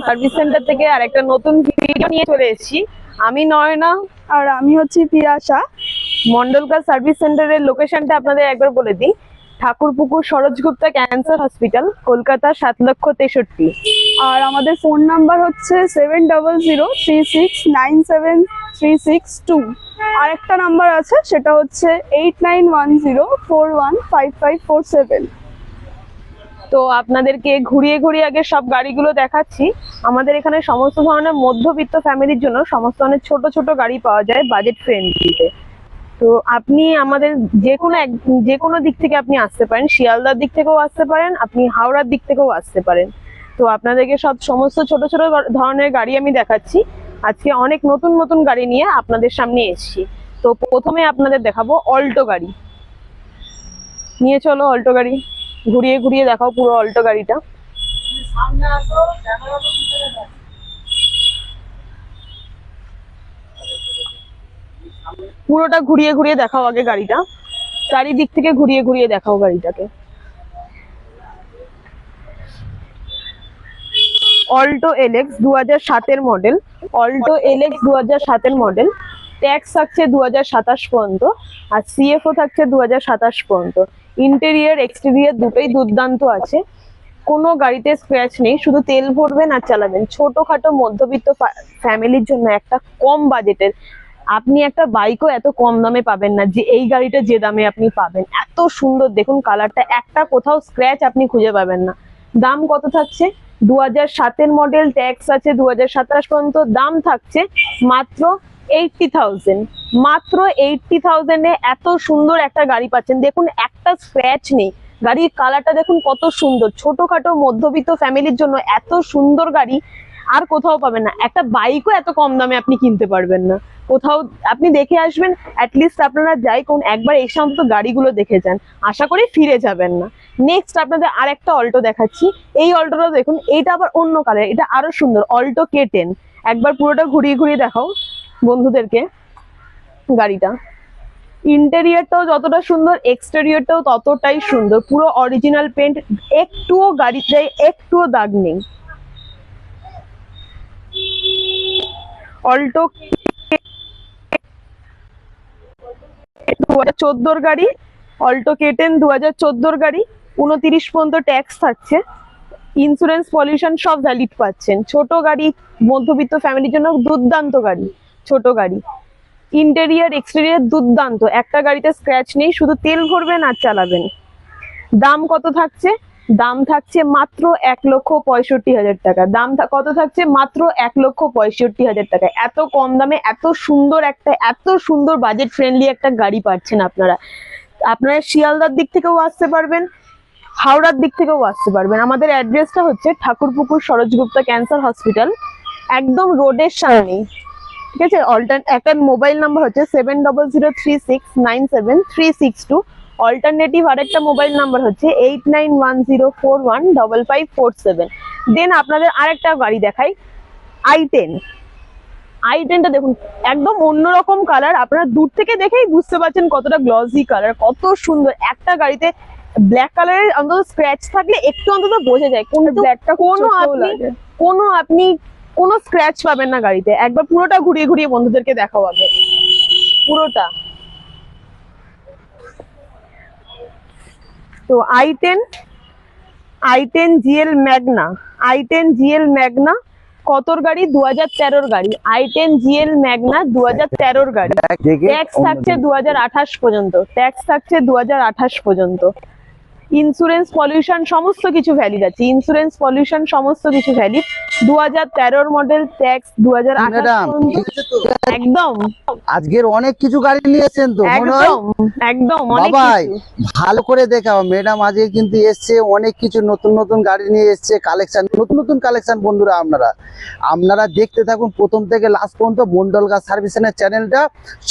Service centre থেকে আর একটা নতুন ভিডিও নিয়ে চলে এসেছি। আমি নয়না আর আমি হচ্ছি পিয়াসা। মন্ডলকার সার্ভিস সেন্টারের লোকেশনটা আপনাদের একবার বলে দিই। Thakurpukur Saroj Gupta cancer hospital, Kolkata 7,63,000। আর আমাদের ফোন নাম্বার হচ্ছে 7003697362। আর একটা নাম্বার আছে, সেটা হচ্ছে 8910415547। তো আপনাদেরকে ঘুরিয়ে ঘুরিয়ে আগে সব গাড়িগুলো দেখাচ্ছি। আমাদের এখানে সমস্ত ধরনের মধ্যবিত্ত ফ্যামিলির জন্য সমস্ত ধরনের ছোট ছোট গাড়ি পাওয়া যায় বাজেট ফ্রেন্ডলিতে। তো আপনি আমাদের যে কোনো দিক থেকে আপনি আসতে পারেন, শিয়ালদার দিক থেকেও আসতে পারেন, আপনি হাওড়ার দিক থেকেও আসতে পারেন। তো আপনাদেরকে সমস্ত ছোট ছোট ধরনের গাড়ি আমি দেখাচ্ছি। আজকে অনেক নতুন নতুন গাড়ি নিয়ে আপনাদের সামনে এসেছি। তো প্রথমে আপনাদের দেখাবো অল্টো গাড়ি। নিয়ে চলো অল্টো গাড়ি, ঘুরিয়ে ঘুরিয়ে দেখাও পুরো অল্টো গাড়িটা। পুরোটা ঘুরিয়ে ঘুরিয়ে দেখাও আগে গাড়িটা, চারিদিক থেকে ঘুরিয়ে ঘুরিয়ে দেখাও গাড়িটাকে। অল্টো এলএক্স 2007-এর মডেল। অল্টো এলএক্স 2007-এর মডেল। ট্যাক্স থাকছে 2027 পর্যন্ত, আর সিএফও থাকছে 2027 পর্যন্ত। ইন্টেরিয়র এক্সটেরিয়র দুটোই দুর্দান্ত আছে, কোনো গাড়িতে স্ক্র্যাচ নেই। শুধু তেল ভরবেন আর চালাবেন। ছোটখাটো মধ্যবিত্ত ফ্যামিলির জন্য একটা কম বাজেটের আপনি একটা বাইকও এত কম দামে পাবেন না যে এই গাড়িটা যে দামে আপনি পাবেন। এত সুন্দর দেখুন কালারটা, একটা কোথাও স্ক্র্যাচ আপনি খুঁজে পাবেন না। দাম কত থাকছে? 2007-এর মডেল, ট্যাক্স আছে 2027 পর্যন্ত। দাম থাকছে মাত্র 80,000। মাত্র 80,000-এ এত সুন্দর একটা গাড়ি পাচ্ছেন। দেখুন একটা স্ক্র্যাচ নেই, গাড়ির কালারটা দেখুন কত সুন্দর। ছোটখাটো মধ্যবিত্ত ফ্যামিলির জন্য এত সুন্দর গাড়ি আর কোথাও পাবেন না। একটা বাইকও এত কম দামে আপনি কিনতে পারবেন না কোথাও। আপনি দেখে আসবেন, অ্যাটলিস্ট আপনারা যাই কোন একবার এই সমস্ত গাড়িগুলো দেখে যান, আশা করি ফিরে যাবেন না। নেক্সট আপনাদের আর একটা অল্টো দেখাচ্ছি। এই অল্টোটা দেখুন, এটা আবার অন্য কালার, এটা আরো সুন্দর। Alto K10। একবার পুরোটা ঘুরিয়ে ঘুরিয়ে দেখাও বন্ধুদেরকে গাড়িটা। ইন্টেরিয়রটাও যতটা সুন্দর, এক্সটেরিয়রটাও ততটাই সুন্দর। পুরো অরিজিনাল পেন্ট, একটুও গাড়িতে একটুও দাগ নেই। অল্টো 2014-র গাড়ি। অল্টো K10 2014-র গাড়ি। 29 পর্যন্ত ট্যাক্স থাকছে। ইন্স্যুরেন্স পলিউশন সব ভ্যালিড পাচ্ছেন। ছোট গাড়ি, মধ্যবিত্ত ফ্যামিলির জন্য দুর্দান্ত গাড়ি, ছোট গাড়ি। ইন্টেরিয়র এক্সটেরিয়র দুর্দান্ত, একটা গাড়িতে স্ক্র্যাচ নেই। শুধু তেল ভরবেন আর চালাবেন। দাম কত থাকছে? দাম থাকছে মাত্র 1,65,000 টাকা। দাম কত থাকছে? মাত্র 1,65,000 টাকা। এত কম দামে এত সুন্দর বাজেট ফ্রেন্ডলি একটা গাড়ি পাচ্ছেন আপনারা। আপনারা শিয়ালদার দিক থেকেও আসতে পারবেন, হাওড়ার দিক থেকেও আসতে পারবেন। আমাদের অ্যাড্রেসটা হচ্ছে ঠাকুরপুকুর সরোজ গুপ্তা ক্যান্সার হসপিটাল, একদম রোডের সামনেই। ঠিক আছে। একটা মোবাইল নাম্বার হচ্ছে 7003697362। অল্টারনেটিভ আরেকটা মোবাইল নাম্বার হচ্ছে 8910415547। দেন আপনাদের আরেকটা গাড়ি দেখাই, i10। i10টা দেখুন একদম অন্যরকম কালার। আপনারা দূর থেকে দেখেই বুঝতে পারছেন কতটা গ্লসি কালার, কত সুন্দর। একটা গাড়িতে ব্ল্যাক কালারের অন্তত স্ক্র্যাচ থাকলে একটু অন্তত বোঝা যায়, কোন ব্ল্যাকটা আপনি কোনো স্ক্র্যাচ পাবেন না গাড়িতে। একবার পুরোটা ঘুরিয়ে ঘুরিয়ে বন্ধুদেরকে দেখাও আগে পুরোটা। তো i10 GL Magna. i10 GL Magna কতর গাড়ি? 2013-র গাড়ি। i10 GL ম্যাগনা 2013-র গাড়ি। ট্যাক্স থাকছে 2028 পর্যন্ত। ট্যাক্স থাকছে 2028 পর্যন্ত। ইন্স্যুরেন্স পলিউশন সমস্ত কিছু ভ্যালিড আছে। ইন্স্যুরেন্স পলিউশন সমস্ত কিছু ভ্যালিড। 2013-র মডেল, ট্যাক্স 2028 পর্যন্ত। একদম আজকের অনেক কিছু গাড়ি নিয়েছেন তো একদম একদম অনেক বাবাই কিছু। ভালো করে দেখাও ম্যাডাম। আজকে কিন্তু এসছে অনেক কিছু নতুন নতুন গাড়ি নিয়ে এসছে, কালেকশন, নতুন নতুন কালেকশন। বন্ধুরা আপনারা দেখতে থাকুন প্রথম থেকে লাস্ট পর্যন্ত। মন্ডলকার সার্ভিস সেন্টার চ্যানেলটা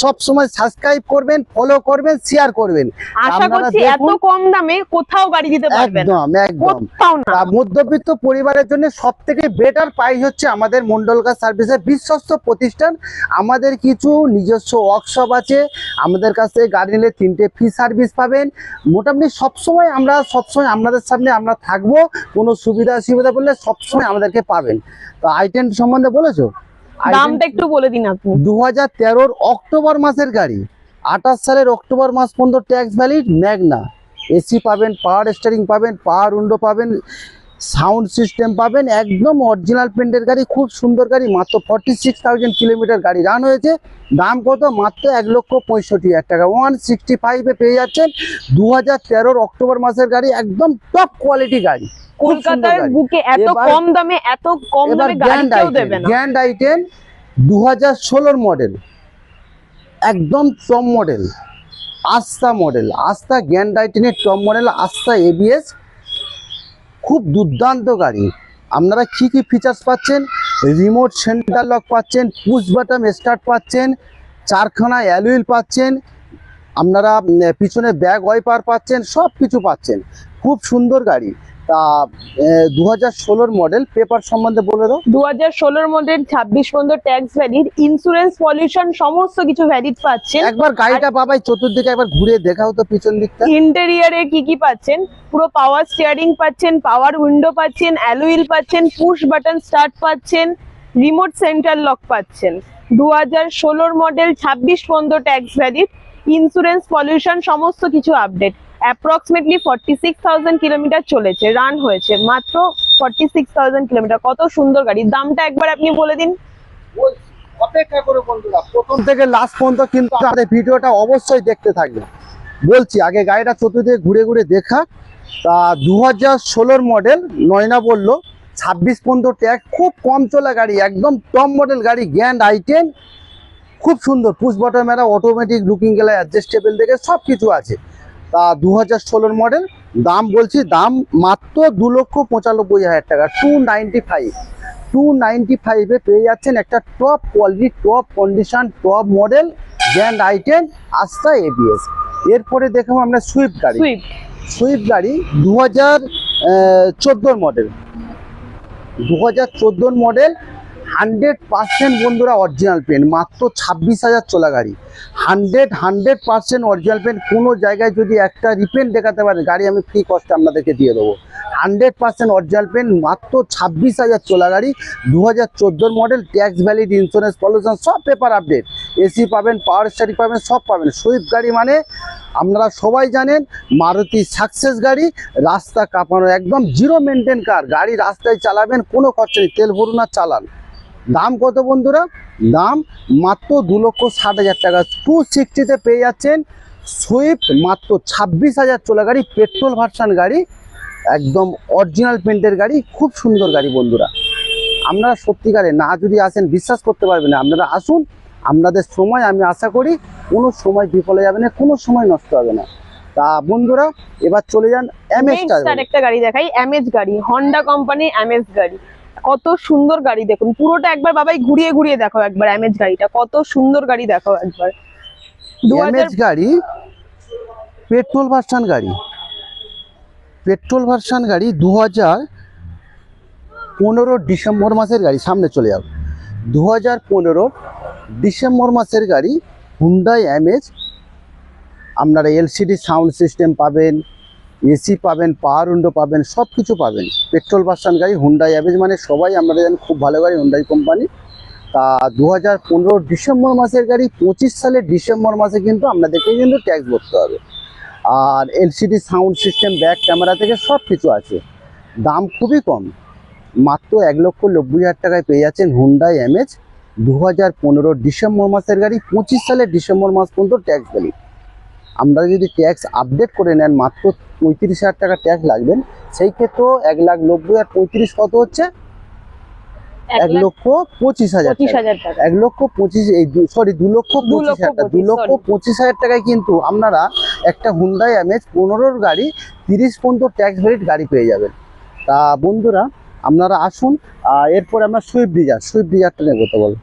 সব সময় সাবস্ক্রাইব করবেন, ফলো করবেন, শেয়ার করবেন। আশা করছি এত কম দামে কোথাও গাড়ি দিতে পারবে না, একদম একদম। কোথাও না। মধ্যবিত্ত পরিবারের জন্য সব থেকে বেটার প্রাইস হচ্ছে আমাদের মন্ডল কার সার্ভিসের বিশ্বস্ত প্রতিষ্ঠান। আমাদের কিছু নিজস্ব ওয়ার্কশপ আছে, আমাদের কাছে গাড়ি নিলে 3টে ফ্রি সার্ভিস পাবেন। মোটামুটি সবসময় আপনাদের সামনে আমরা থাকবো, কোনো সুবিধা বললে সবসময় আমাদেরকে পাবেন। তো আইটেম সম্বন্ধে বলেছো, দামটা একটু বলে দিন আপনি। 2013 অক্টোবর মাসের গাড়ি, 28 সালের অক্টোবর মাস পর্যন্ত ট্যাক্স ভ্যালিড। ম্যাগনা এসি পাবেন, পাওয়ার স্টিয়ারিং পাবেন, পাওয়ার উইন্ডো পাবেন, সাউন্ড সিস্টেম পাবেন, একদম অরিজিনাল পেন্টের গাড়ি, খুব সুন্দর গাড়ি। মাত্র 46,000 কিলোমিটার গাড়ি রান হয়েছে। দাম কত? মাত্র 1,65,000 টাকা। 165 পেয়ে যাচ্ছেন 2013 অক্টোবর মাসের গাড়ি, একদম টপ কোয়ালিটি গাড়ি। কলকাতার বুকে এত কম দামে গাড়ি কেউ দেবে না। গ্র্যান্ড আইটেম 2016 মডেল, একদম টপ মডেল, আস্থা গ্র্যান্ড আইটেনের টপ মডেল, আস্থা এবিএস, খুব দুর্দান্ত গাড়ি। আপনারা কি কি ফিচার্স পাচ্ছেন? রিমোট সেন্টার লক পাচ্ছেন, পুশ বাটন স্টার্ট পাচ্ছেন, 4খানা অ্যালুইল পাচ্ছেন, আপনারা পিছনে ব্যাক ওয়াইপার পাচ্ছেন, সব কিছু পাচ্ছেন। খুব সুন্দর গাড়ি। তা 2016 মডেল, পেপার সম্বন্ধে বলে দাও। 2016 মডেল, 26 পর্যন্ত ট্যাক্স ভ্যালিড, ইন্স্যুরেন্স, পলিউশন সমস্ত কিছু ভ্যালিড পাচ্ছেন। একবার গাড়িটা বাবাই চতুর্দিকে একবার ঘুরে দেখাও তো পিছন দিকটা। ইন্টেরিয়রে কি কি পাচ্ছেন? পুরো পাওয়ার স্টিয়ারিং পাচ্ছেন, পাওয়ার উইন্ডো পাচ্ছেন, অ্যালুইল পাচ্ছেন, পুশ বাটন স্টার্ট পাচ্ছেন, রিমোট সেন্টার লক পাচ্ছেন। 2016 মডেল, 26 পর্যন্ত ট্যাক্স ভ্যালিড, ইন্স্যুরেন্স, পলিউশন সমস্ত কিছু আপডেট। অ্যাপ্রক্সিমেটলি 46,000 কিলোমিটার চলেছে, রান হয়েছে মাত্র 46,000 কিলোমিটার। কত সুন্দর গাড়ি। দামটা একবার আপনি বলে দিন। অপেক্ষা করো বন্ধুরা, প্রথম থেকে লাস্ট পর্যন্ত কিন্তু আমাদের ভিডিওটা অবশ্যই দেখতে থাকবে। বলছি আগে গাড়িটা চতুর্দিকে ঘুরে ঘুরে দেখা। তা 2016 মডেল, নয়না বললো 26 পর্যন্ত ট্যাক্স, খুব কম চলা গাড়ি, একদম টপ মডেল গাড়ি, গ্র্যান্ড আইটেন, খুব সুন্দর। পুশ বাটন মেরা, অটোমেটিক লুকিং গ্লাস, অ্যাডজাস্টেবল থেকে সব কিছু আছে। তা 2016 মডেল, দাম বলছি, দাম মাত্র 2,95,000 টাকা। 295 পেয়ে যাচ্ছেন একটা top quality, top condition, top model, grand আইটেন, আস্থা এবিএস। এরপরে দেখবো আমরা সুইফট গাড়ি। সুইফট গাড়ি 2014 মডেল, 2014 মডেল, 100% বন্ধুরা অরিজিনাল পেন, মাত্র 26,000 চলা গাড়ি। 100% অরিজিনাল পেন। কোনো জায়গায় যদি একটা রিপেন্ট দেখাতে পারে গাড়ি, আমি ফ্রি কস্টে আপনাদেরকে দিয়ে দেবো। 100% অরিজিনাল পেন, মাত্র 26,000 চলা গাড়ি। 2014 model, tax valid, insurance, pollution সব পেপার আপডেট, এসি পাবেন, পাওয়ার স্টিয়ারিং পাবেন, সব পাবেন। সুইফট গাড়ি মানে আপনারা সবাই জানেন মারুতি সাকসেস গাড়ি, রাস্তা কাঁপানো, একদম জিরো মেনটেন কার। গাড়ি রাস্তায় চালাবেন, কোনো খরচা নেই, তেল ভরুন আর চালান। দাম কত বন্ধুরা? দাম মাত্র 2,60,000 টাকা। 260 পেয়ে যাচ্ছেন সুইফট, মাত্র 26,000 চলা গাড়ি, পেট্রোল ভার্সন গাড়ি, একদম অরিজিনাল পেন্টের গাড়ি, খুব সুন্দর গাড়ি বন্ধুরা। আপনারা সত্যিকারে না যদি আসেন বিশ্বাস করতে পারবেন না। আপনারা আসুন, আপনাদের সময় আমি আশা করি কোনো সময় বিফলে যাবে না, কোনো সময় নষ্ট হবে না। তা বন্ধুরা এবার চলে যান এমএসটা। একটা গাড়ি দেখাই, এমএস গাড়ি, হন্ডা কোম্পানি এমএস গাড়ি। কত সুন্দর গাড়ি দেখুন, পুরোটা একবার বাবাই ঘুরিয়ে ঘুরিয়ে দেখো একবার এমএস গাড়িটা, কত সুন্দর গাড়ি দেখো একবার। এমএস গাড়ি, পেট্রোল ভার্সন গাড়ি, পেট্রোল ভার্সন গাড়ি 2015 ডিসেম্বর মাসের গাড়ি। সামনে চলে যাও, 2015 ডিসেম্বর মাসের গাড়ি, হুন্ডাই এমএস। আপনারা এলসিডি সাউন্ড সিস্টেম পাবেন, এসি পাবেন, পাওয়ার উইন্ডো পাবেন, সব কিছু পাবেন। পেট্রোল ভার্সন গাড়ি, হুন্ডাই এমএস মানে সবাই আমরা জানি খুব ভালো গাড়ি, হুন্ডাই কোম্পানি। তা 2015 ডিসেম্বর মাসের গাড়ি, 25 সালের ডিসেম্বর মাসে কিন্তু আপনাদেরকে কিন্তু ট্যাক্স ভরতে হবে। আর LCD sound system, back camera থেকে সব কিছু আছে। দাম খুবই কম, মাত্র 1,90,000 টাকায় পেয়ে যাচ্ছেন হুন্ডাই এমএস। 2015 ডিসেম্বর মাসের গাড়ি, 25 সালের ডিসেম্বর মাস পর্যন্ত ট্যাক্স ভ্যালি। আমরা যদি ট্যাক্স আপডেট করে নেন মাত্র 35,000 টাকা ট্যাক্স লাগবেন। সেই ক্ষেত্রেও 1,90,000 আর 35 কত হচ্ছে? 1,25,000 টাকা। 2,25,000 টাকায় কিন্তু আপনারা একটা হুন্ডাই এমএস 15 গাড়ি 30 পর্যন্ত ট্যাক্স ভ্যালিড গাড়ি পেয়ে যাবেন। তা বন্ধুরা আপনারা আসুন। এরপর আমরা সুইফট ডিজায়ারটা নেবো। তো বল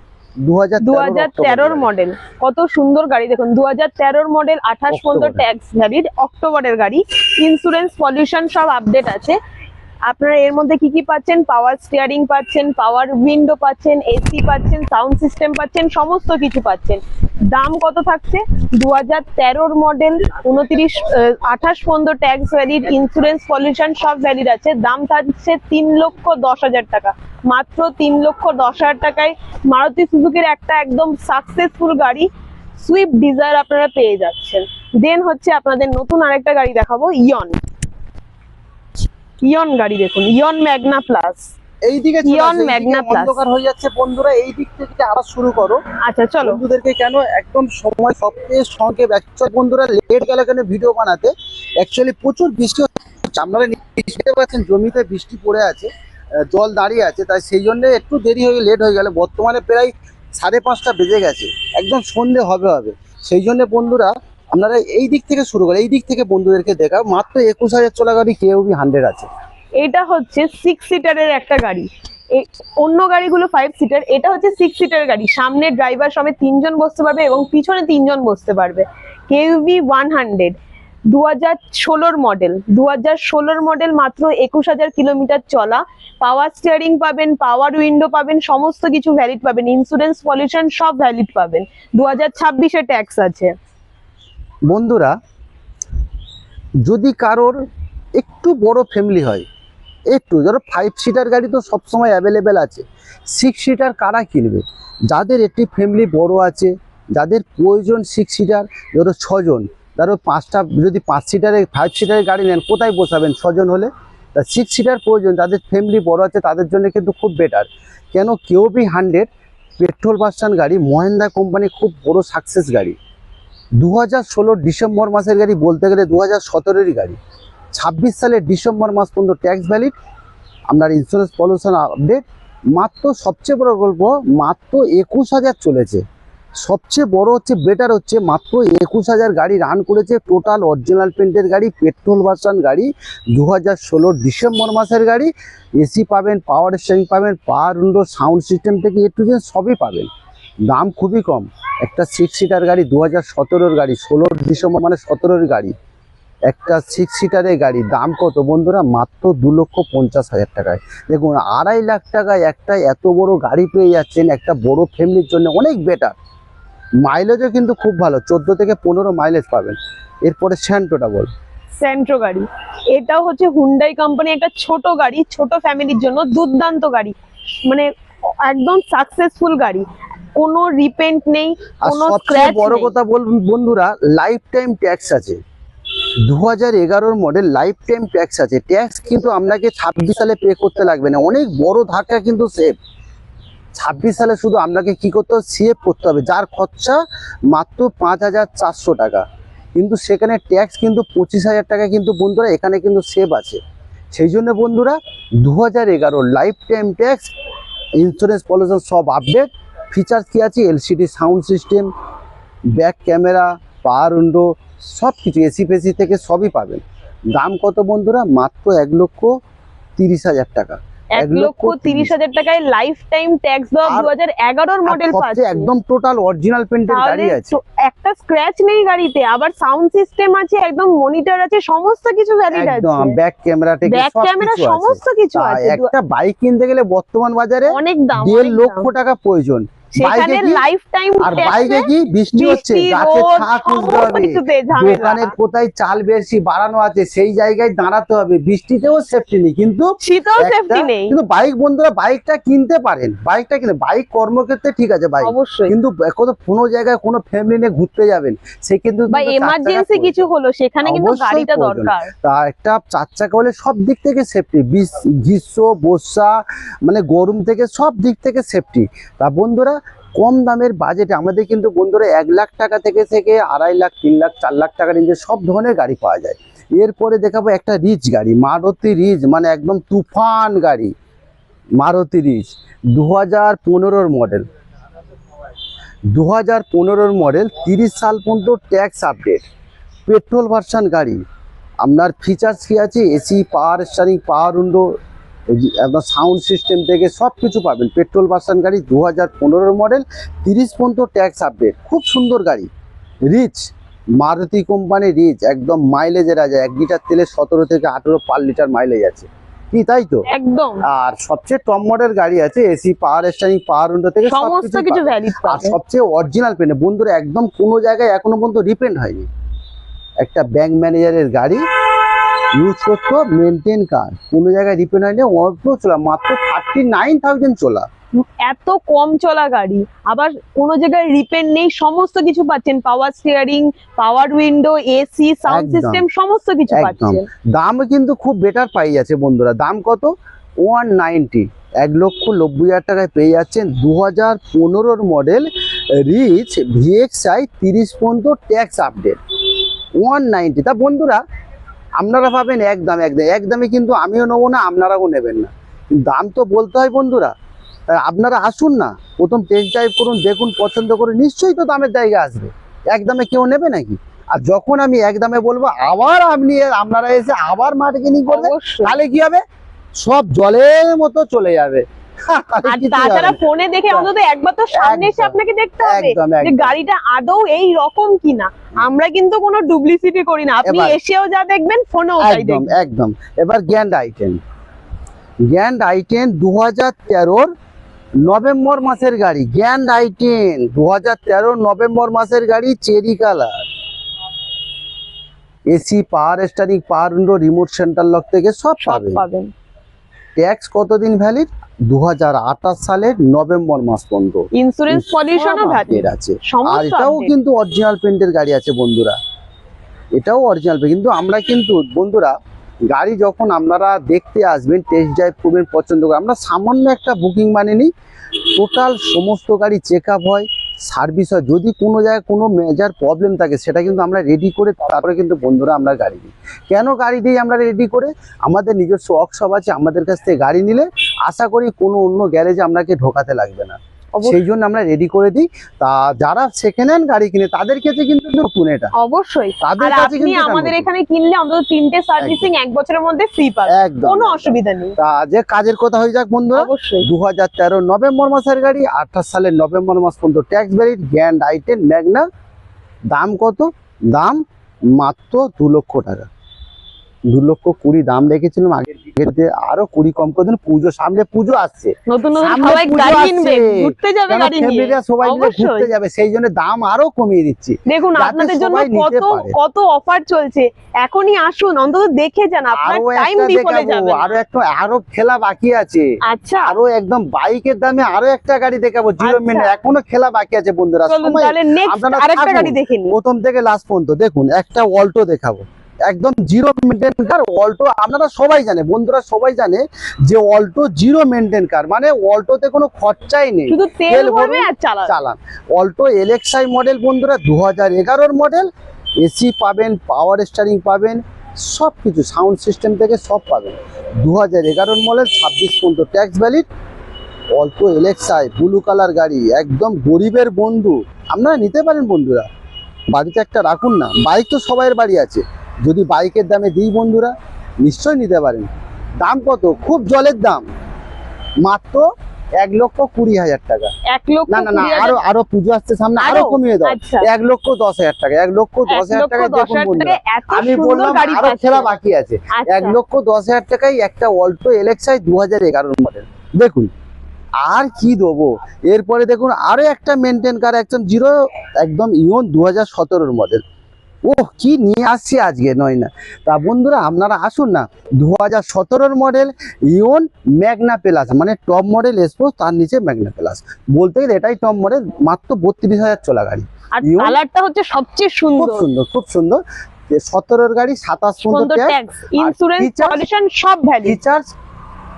2013 মডেল। কত সুন্দর গাড়ি দেখুন, 2013 মডেল, 28 পর্যন্ত অক্টোবরে। ট্যাক্স ভ্যালিড, অক্টোবরের গাড়ি। ইন্স্যুরেন্স, পলিউশন সব আপডেট আছে। আপনারা এর মধ্যে কি কি পাচ্ছেন? পাওয়ার স্টিয়ারিং পাচ্ছেন, পাওয়ার উইন্ডো পাচ্ছেন, এসি পাচ্ছেন, সাউন্ড সিস্টেম পাচ্ছেন, সমস্ত কিছু পাচ্ছেন। দাম কত থাকছে? 2013 মডেল, 28 পর্যন্ত ট্যাক্স ভ্যালিড, ইন্স্যুরেন্স, পলিউশন সব ভ্যালিড আছে। দাম থাকছে 3,10,000 টাকা, মাত্র 3,10,000 টাকায় মারুতি সুজুকির একটা একদম সাকসেসফুল গাড়ি সুইফট ডিজায়ার আপনারা পেয়ে যাচ্ছেন। দেন হচ্ছে আপনাদের নতুন আরেকটা গাড়ি দেখাবো, ইয়ন গাড়ি দেখুন, ইয়ন ম্যাগনা প্লাস। এইদিকে ইয়ন ম্যাগনা প্লাস। অন্ধকার হয়ে যাচ্ছে বন্ধুরা, এই দিক থেকে আবার শুরু করো। আচ্ছা চলো। বন্ধুদেরকে কেন একদম সময় সবচেয়ে সংক্ষেপ, অ্যাকচুয়ালি বন্ধুরা লেট গেল কেন ভিডিও বানাতে, অ্যাকচুয়ালি প্রচুর বৃষ্টি হচ্ছে, আপনারা দেখতে পাচ্ছেন জমিতে বৃষ্টি পড়ে আছে, জল দাঁড়িয়ে আছে, তাই সেই জন্য একটু দেরি হয়ে লেট হয়ে গেল। বর্তমানে প্রায় 5:30 বেজে গেছে, একদম সন্ধে হবে। সেই জন্য বন্ধুরা আপনারা এই দিক থেকে শুরু করে, এই দিক থেকে বন্ধুদেরকে দেখা, মাত্র 21,000 চলা গাড়ি কেউবি 100 আছে। এটা হচ্ছে 6 সিটারের একটা গাড়ি। অন্য গাড়িগুলো 5 সিটার, এটা হচ্ছে 6 সিটারের গাড়ি। সামনে ড্রাইভার সমেত 3 জন বসতে পারবে এবং পিছনে 3 জন বসতে পারবে। কেউবি 100, 2016 মডেল, 2016 মডেল, মাত্র 21,000 কিলোমিটার চলা। পাওয়ার স্টিয়ারিং পাবেন, পাওয়ার উইন্ডো পাবেন, সমস্ত কিছু ভ্যালিড পাবেন। ইন্স্যুরেন্স, পলিউশন সব ভ্যালিড পাবেন। 2026-এ ট্যাক্স আছে। বন্ধুরা যদি কারোর একটু বড় ফ্যামিলি হয়, একটু ধরো 5 সিটার গাড়ি তো সবসময় অ্যাভেলেবেল আছে, 6 সিটার কারা কিনবে? যাদের একটি ফ্যামিলি বড় আছে, যাদের প্রয়োজন 6 সিটার, ধরো 6 জন, ধরো 5টা, যদি 5 সিটারের 5 সিটারের গাড়ি নেন কোথায় বসাবেন 6 জন হলে? তা 6 সিটার প্রয়োজন, যাদের ফ্যামিলি বড় আছে তাদের জন্য কিন্তু খুব বেটার। কেন? কেউবি 100 পেট্রোল ভার্সন গাড়ি, মহেন্দ্রা কোম্পানি খুব বড় সাকসেস গাড়ি। 2016 ডিসেম্বর মাসের গাড়ি, বলতে গেলে 2017-এরই গাড়ি। 26 সালের ডিসেম্বর মাস পর্যন্ত ট্যাক্স ভ্যালিড, আপনার ইন্স্যুরেন্স, পলিউশন আপডেট। মাত্র সবচেয়ে বড় গল্প, মাত্র 21,000 চলেছে। সবচেয়ে বড় হচ্ছে, বেটার হচ্ছে, মাত্র 21,000 গাড়ি রান করেছে। টোটাল অরিজিনাল পেন্টের গাড়ি, পেট্রোল ভার্সন গাড়ি, 2016 ডিসেম্বর মাসের গাড়ি। এসি পাবেন, পাওয়ার স্টিয়ারিং পাবেন, পাওয়ার উইন্ডো, সাউন্ড সিস্টেম থেকে এ টু জেড সবই পাবেন। দাম খুবই কম। একটা 6 সিটার গাড়ি, 2017-এর গাড়ি, 16 ডিসেম্বর মানে 17-এর গাড়ি, একটা 6 সিটারের গাড়ি দাম কত বন্ধুরা? মাত্র 2,50,000 টাকায়। দেখুন 2.5 লাখ টাকায় একটা এত বড় গাড়ি পেয়ে যাচ্ছেন, একটা বড় ফ্যামিলির জন্য অনেক বেটার। মাইলেজও কিন্তু খুব ভালো, 14 থেকে 15 মাইলেজ পাবেন। এরপরে স্যান্টোটা বল। সেন্ট্রো গাড়ি, এটাও হচ্ছে হুন্ডাই কোম্পানি, একটা ছোট গাড়ি, ছোট ফ্যামিলির জন্য দুর্দান্ত গাড়ি, মানে একদম সাকসেসফুল গাড়ি। কোনো রিপেন্ট নেই, আর কোনো সবচেয়ে স্ক্র্যাচ বড় নেই। কথা বলুন বন্ধুরা, লাইফ টাইম ট্যাক্স আছে। 2011 মডেল, লাইফ টাইম ট্যাক্স আছে। ট্যাক্স কিন্তু আপনাকে 26 সালে পে করতে লাগবে না, অনেক বড় ধাক্কা কিন্তু সেভ। 26 সালে শুধু আপনাকে কি করতে হবে? সেভ করতে হবে, যার খরচা মাত্র 5,400 টাকা। কিন্তু সেখানে ট্যাক্স কিন্তু 25,000 টাকা কিন্তু বন্ধুরা এখানে কিন্তু সেভ আছে। সেই জন্য বন্ধুরা 2011 life time tax, insurance, pollution সব আপডেট। ফিচার্স কি আছে? LCD sound system, back camera, পাওয়ার উইন্ডো, সব কিছু, এসি ফেসি থেকে সবই পাবেন। দাম কত বন্ধুরা? মাত্র 1,30,000 টাকা। 1,30,000 টাকায় লাইফ টাইম ট্যাক্স দেওয়া, আর 2011 মডেল পাচ্ছে। একদম টোটাল অরিজিনাল পেন্টের গাড়ি তাহলে আছে। তো একটা স্ক্র্যাচ নেই গাড়িতে, আবার সাউন্ড সিস্টেম আছে, একদম মনিটর আছে, সমস্ত কিছু ভ্যালিড আছে। একদম ব্যাক ক্যামেরা থেকে ব্যাক সব ক্যামেরা কিছু আছে। সমস্ত কিছু তা আছে। একটা বাইক কিনতে গেলে বর্তমান বাজারে অনেক দাম, 1.5 অনেক লক্ষ দাম। টাকা প্রয়োজন। সেখানে বাইকে কি? লাইফ টাইম আর বাইকে কি? বৃষ্টি হচ্ছে, গাছে ছায়া খুঁজতে হবে, দোকানের কোথায় চাল বেশি বাড়ানো আছে সেই জায়গায় দাঁড়াতে হবে, বৃষ্টিতেও সেফটি নেই। কিন্তু শীতেও সেফটি নেই। কিন্তু বাইক বন্ধুরা, বাইকটা কিনতে পারেন, বাইকটা কিনে, বাইক কর্মক্ষেত্রে ঠিক আছে বাইক, অবশ্যই। কিন্তু কোনো জায়গায় কোনো ফ্যামিলি নিয়ে ঘুরতে যাবেন, সে কিন্তু বা এমার্জেন্সি কিছু হলো, সেখানে কিন্তু অবশ্যই গাড়িটা প্রয়োজন। দরকার। তা একটা 4 চাকা হলে সব দিক থেকে সেফটি, গ্রীষ্ম, বর্ষা, মানে গরম থেকে সব দিক থেকে সেফটি। তা বন্ধুরা কম দামের বাজেটে আমাদের কিন্তু বন্ধুরা 1 লাখ টাকা থেকে 2.5 লাখ, 3 লাখ, 4 লাখ টাকার রেঞ্জে সব ধরনের গাড়ি পাওয়া যায়। এরপরে দেখাবো একটা রিচ গাড়ি, মারুতি রিচ, মানে একদম তুফান গাড়ি, মারুতি রিচ 2015 মডেল। 2015 মডেল, 30 সাল পর্যন্ত ট্যাক্স আপডেট, পেট্রোল ভার্সন গাড়ি। আপনার ফিচার্স কি আছে? এসি, পাওয়ার স্টিয়ারিং, পাওয়ার উইন্ডো, একদম সাউন্ড সিস্টেম থেকে সব কিছু পাবেন। পেট্রোল ভার্সন গাড়ি, 2015 মডেল, 30 পর্যন্ত ট্যাক্স আপডেট, খুব সুন্দর গাড়ি। রিচ, মারুতি কোম্পানি রিচ, একদম মাইলেজের রাজা। 1 লিটার তেলে 17 থেকে 18 পার লিটার মাইলেজ আছে, কি তাই তো? একদম। আর সবচেয়ে টপ মডেল গাড়ি আছে, এসি, পাওয়ার স্টিয়ারিং, পাওয়ার উইন্ডো থেকে সমস্ত কিছু ভ্যালিড আর পাবেন। সবচেয়ে অরিজিনাল পেন বন্ধুরা, একদম কোনো জায়গায় এখনো পর্যন্ত রিপেন্ট হয়নি। একটা ব্যাংক ম্যানেজারের গাড়ি ইউজ করতো, মেনটেন কার, কোনো জায়গায় রিপেন্ট হয়নি, অল্প চলা, মাত্র 39,000 চলা। এত কম চলা গাড়ি, আবার কোনো জায়গায় রিপেয়ার নেই, সমস্ত কিছু পাচ্ছেন। পাওয়ার স্টিয়ারিং, পাওয়ার উইন্ডো, এসি, সাউন্ড একদম। সিস্টেম, সমস্ত কিছু একদম পাচ্ছেন। দাম কিন্তু খুব বেটার পাই যাচ্ছে বন্ধুরা। দাম কত? 190, 1,90,000 টাকায় পেয়ে যাচ্ছেন 2015 মডেল রিচ VXi 30 পর্যন্ত ট্যাক্স আপডেট, 190। তা বন্ধুরা আপনারা পাবেন একদমে, কিন্তু আমিও নেবো না, আপনারাও নেবেন না, দাম তো বলতে হয় বন্ধুরা। তাই আপনারা আসুন না, প্রথম টেস্ট ড্রাইভ করুন, দেখুন, পছন্দ করে নিশ্চয়ই তো দামের জায়গা আসবে। একদমে কেউ নেবে নাকি? আর যখন আমি একদমে বলবো, আবার আপনারা এসে আবার মার্কেটিং করবে, অবশ্যই। তাহলে কি হবে? সব জলের মতো চলে যাবে। তাহলে আর কিছুই তাছাড়া হবে না। ফোনে দেখে অন্তত একবার তো সামনে এসে একদম, আপনাকে দেখতে হবে একদম, যে একদম। গাড়িটা আদৌ এই রকম কিনা। আমরা কিন্তু কোনো ডুপ্লিসিটি করি না, আপনি এবার- এসেও যা দেখবেন ফোনেও তাই একদম দেখবেন। একদম। এবার গ্র্যান্ড আই10 2013 নভেম্বর মাসের গাড়ি। গ্র্যান্ড আই10 2013 নভেম্বর মাসের গাড়ি, cherry colour, AC, power steering, পাওয়ার উইন্ডো, রিমোট সেন্টার লক থেকে সব সব পাবেন। পাবেন। ট্যাক্স কতদিন ভ্যালিড? 2028 সালের নভেম্বর মাস পর্যন্ত। ইন্স্যুরেন্স পলিউশনও সব ভ্যালিড update আছে। আর সমস্ত এটাও update। কিন্তু অরিজিনাল পেন্টের গাড়ি আছে বন্ধুরা, এটাও অরিজিনাল পেন্ট। কিন্তু আমরা কিন্তু বন্ধুরা গাড়ি যখন আপনারা দেখতে আসবেন, টেস্ট ড্রাইভ করবেন, পছন্দ করে, আমরা সামান্য একটা বুকিং মানে নিই, টোটাল সমস্ত গাড়ি চেক আপ হয়, সার্ভিস হয়। যদি কোনো জায়গায় কোনো মেজর প্রবলেম থাকে, সেটা কিন্তু আমরা রেডি করে তারপরে কিন্তু বন্ধুরা আমরা গাড়ি দিই। কেন গাড়ি দিই আমরা রেডি করে? আমাদের নিজস্ব ওয়ার্কশপ আছে, আমাদের কাছ থেকে গাড়ি নিলে আশা করি কোনো অন্য গ্যারেজে আপনাকে ঢোকাতে লাগবে না, অবশ্যই। সেই জন্য আমরা রেডি করে দিই। তা যারা সেকেন্ড হ্যান্ড গাড়ি কিনে তাদের কাছে কিন্তু নতুন এটা, অবশ্যই। তাদের আর কাছে আপনি কিন্তু এটা আমাদের নতুন। এখানে কিনলে অন্তত 3টে সার্ভিসিং 1 বছরের মধ্যে ফ্রি পাবেন, একদম কোনো একদম। অসুবিধা নেই। তা যে কাজের কথা হয়ে যাক বন্ধুরা, অবশ্যই। 2013 নভেম্বর মাসের গাড়ি, 28 সালের নভেম্বর মাস পর্যন্ত ট্যাক্স ভ্যালিড, গ্র্যান্ড আই10 ম্যাগনা। দাম কত? দাম মাত্র 2 লক্ষ টাকা, 2,20,000 দাম রেখেছিলাম আগের ভিডিওতে, আরো 20 কম করে দিন। পুজো সামনে, পুজো আসছে, নতুন নতুন সামনে সবাই পুজো গাড়ি আসছে। কিনবে, ঘুরতে যাবে কেন গাড়ি নিয়ে। ফ্যামিলিরা সবাই মিলে ঘুরতে অবশ্যই। যাবে, সেই জন্য দাম আরো কমিয়ে দিচ্ছি। দেখুন যাতে আপনাদের জন্য সবাই নিতে কত পারে। কত অফার চলছে, এখনই আসুন, অন্তত দেখে যান, আপনার আরো টাইম একটা বিফলে দেখাবো, যাবে না। আরো খেলা বাকি আছে। আচ্ছা আরো একদম বাইকের দামে আরো একটা গাড়ি দেখাবো, 0 আচ্ছা। মিনিট, এখনো খেলা বাকি আছে বন্ধুরা। চলুন সময় তাহলে নেক্সট আপনারা আরেকটা থাকুন। গাড়ি দেখে নিন। প্রথম থেকে লাস্ট পর্যন্ত দেখুন, একটা অল্টো দেখাবো, একদম 0 মেনটেন কার। অল্টো আপনারা সবাই জানে, বন্ধুরা সবাই জানে যে অল্টো 0 মেনটেন কার, মানে অল্টোতে কোনো খরচাই নেই, শুধু তেল তেল ভরবে ভরুন, আর চালান। চালান। অল্টো এলএক্সআই মডেল বন্ধুরা, 2011 মডেল, এসি পাবেন, পাওয়ার স্টিয়ারিং পাবেন, সব কিছু সাউন্ড সিস্টেম থেকে সব পাবেন। 2011 মডেল, 26 পর্যন্ত tax valid. Alto LXi blue colour গাড়ি, একদম গরিবের বন্ধু, আপনারা নিতে পারেন বন্ধুরা, বাড়িতে একটা রাখুন না। বাইক তো সবাইয়ের বাড়ি আছে, যদি বাইকের দামে দিই বন্ধুরা নিশ্চয়ই নিতে পারেন। দাম কত? খুব জলের দাম, মাত্র 1,20,000 টাকা। 1,20,000 আরো পুজো আসছে সামনে, আরো আরো? কমিয়ে দাও, আচ্ছা। 1,10,000 টাকা, 1,10,000 টাকা। দেখুন বন্ধুরা, আমি বললাম গাড়ি আরো পাচ্ছে। খেলা বাকি আছে। আচ্ছা। 1,10,000 টাকায় একটা অল্টো এলএক্সআই 2011 মডেল। দেখুন আর কি দেবো। এরপরে দেখুন আরো একটা মেনটেন কার, একদম 0, একদম ইয়ন 2017 মডেল। ওহ কি নিয়ে আসছি আজকে, নয় না। তা বন্ধুরা আপনারা আসুন না, 2017 মডেল ইয়ন ম্যাগনা প্লাস, মানে টপ মডেল এক্সপোজ, তার নিচে ম্যাগনা প্লাস, বলতে গেলে এটাই টপ মডেল, মাত্র 32,000 চলা গাড়ি। আর ইয়ন কালারটা হচ্ছে সবচেয়ে খুব সুন্দর। সুন্দর, খুব সুন্দর। 17 গাড়ি, 27 পর্যন্ত ট্যাক্স, ইন্স্যুরেন্স, features- পলিউশন সব ভ্যালিড। ফিচার্স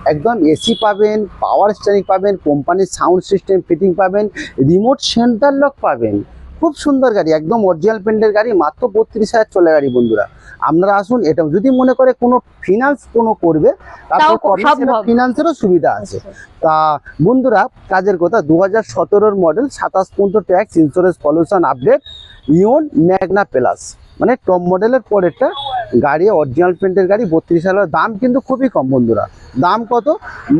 একদম এসি পাবেন, পাওয়ার স্টিয়ারিং পাবেন, কোম্পানির সাউন্ড সিস্টেম ফিটিং পাবেন, রিমোট সেন্টার লক পাবেন। খুব সুন্দর গাড়ি, একদম অরিজিনাল পেন্টের গাড়ি, মাত্র 32,000 চলে গাড়ি বন্ধুরা। আপনারা আসুন। এটা যদি মনে করে কোনো ফিনান্স কোনো করবে, তাও তারপর সম্ভব। ফিনান্সেরও সুবিধা আছে। তা বন্ধুরা কাজের কথা, 2017 মডেল, 27 পর্যন্ত tax, insurance, pollution update, Eon Magna plus, মানে টপ মডেলের পরেরটা গাড়ি অরিজিনাল পেন্টের গাড়ি 32,000 দাম কিন্তু খুবই কম বন্ধুরা। দাম কত?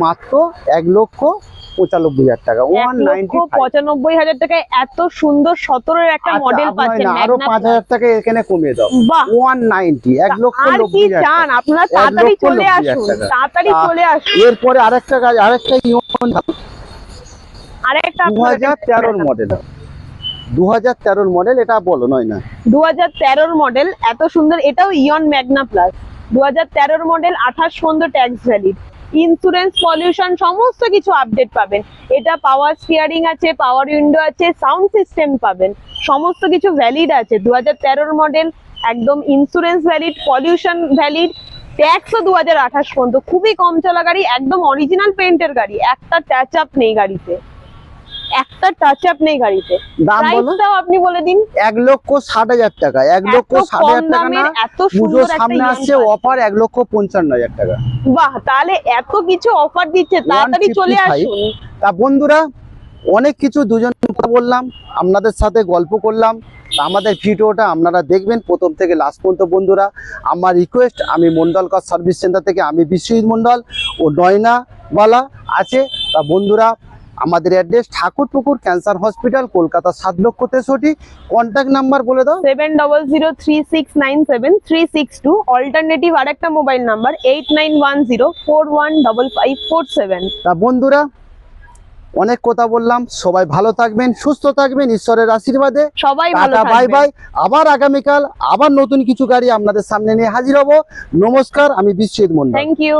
মাত্র 1,95,000 টাকা, 1,95,000 টাকায় এত সুন্দর 17 একটা মডেল পাচ্ছেন। আরো 5,000 টাকা এখানে কমিয়ে দাও, বাহ 190, আর কি 1,90,000 চান টাকা। আপনারা? তাড়াতাড়ি চলে 1,90,000 আসুন, টাকা। তাড়াতাড়ি চলে আসুন। এরপরে আরেকটা গাড়ি, আরেকটা ইয়ন আরেকটা 2013 মডেল, 2013 মডেল, এটা বলো নয় না? 2013 মডেল, এত সুন্দর। এটাও ইয়ন ম্যাগনা প্লাস, 2013 মডেল, 28 পর্যন্ত ট্যাক্স ভ্যালিড, ইন্স্যুরেন্স, পলিউশন সমস্ত কিছু আপডেট পাবেন। এটা পাওয়ার স্টিয়ারিং আছে, পাওয়ার উইন্ডো আছে, সাউন্ড সিস্টেম পাবেন, সমস্ত কিছু ভ্যালিড আছে। 2013 মডেল, একদম ইন্স্যুরেন্স ভ্যালিড, পলিউশন ভ্যালিড, ট্যাক্সও 2028 পর্যন্ত। খুবই কম চলা গাড়ি, একদম অরিজিনাল পেন্টের গাড়ি, একটা টাচ আপ নেই গাড়িতে, একটা টাচ আপ নেই গাড়িতে। দাম বলো? প্রাইসটাও আপনি বলে দিন। 1,60,000 টাকা, 1,60,000 টাকা না, এত পুজো সুন্দর একটা সামনে ইয়ান আসছে, পাচ্ছেন। অফার 1,55,000 টাকা। বাহ, তাহলে এত কিছু অফার দিচ্ছে, তাড়াতাড়ি চলে 155 আসুন। তা বন্ধুরা, অনেক কিছু দুজন কথা বললাম, আপনাদের সাথে গল্প করলাম। তা আমাদের ভিডিওটা আপনারা দেখবেন প্রথম থেকে লাস্ট পর্যন্ত বন্ধুরা। আমার রিকোয়েস্ট, আমি মন্ডল কার সার্ভিস সেন্টার থেকে আমি বিশ্বজিৎ মন্ডল ও নয়নাওয়ালা আছে। তা বন্ধুরা, আমাদের address Thakurpukur cancer hospital, Kolkata 7,63,000। Contact number বলে দাও। 7003697362। অল্টারনেটিভ আরেকটা মোবাইল নাম্বার 8910415547। তা বন্ধুরা, অনেক কথা বললাম, সবাই ভালো থাকবেন, সুস্থ থাকবেন ঈশ্বরের আশীর্বাদে। সবাই ভালো টাটা, বাই থাকবেন। বাই। আবার আগামীকাল আবার নতুন কিছু গাড়ি আপনাদের সামনে নিয়ে হাজির হব। নমস্কার, আমি বিশ্বজিৎ মন্ডল। Thank you.